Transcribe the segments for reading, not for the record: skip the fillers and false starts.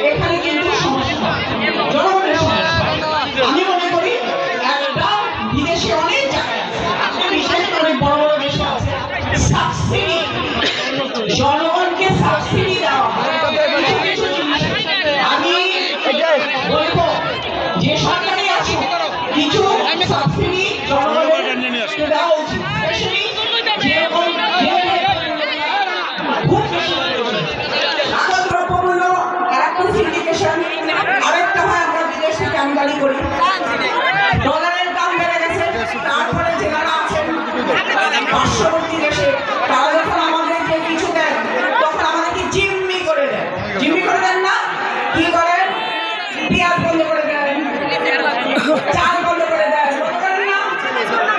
এখানে কিন্তু সমস্যা জনগণের সমস্যা। আমি মনে করি একটা বিদেশে অনেক জায়গায় আছে, বিশেষ করে বড় বড় দেশে আছে সাবসিডি, জনগণকে সাবসিডি দেওয়া হয়। আমি বলবো যে সরকারি আছে কিছু সাবসিডি জনগণের দেওয়া উচিত। আরেকটা হয় আমরা বিদেশ থেকে আমদানি করি, ডলারের দাম বেড়ে গেছে, তারপরে যারা আছেন পার্শ্ববর্তী দেশে তারা যখন আমাদেরকে কিছু দেন তখন আমাদেরকে জিম্মি করে দেন। জিম্মি করে দেন না, কি করেন? পেঁয়াজ বন্ধ করে দেন, চাল বন্ধ করে দেন, করেন না?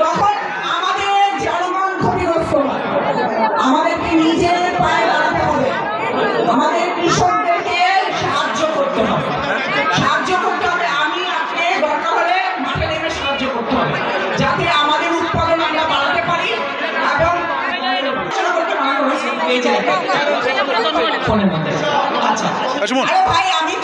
তখন আমাদের জনগণ ক্ষতিগ্রস্ত হয়। আমাদেরকে নিজের পায়ে দাঁড়াতে হবে, আমাদের কৃষকদেরকে সাহায্য করতে হবে। আমি আপনি দরকার হলে মাঠে নেমে সাহায্য করতে হবে, যাতে আমাদের উৎপাদন আমরা বাড়াতে পারি। এবং আচ্ছা, আরে ভাই আমি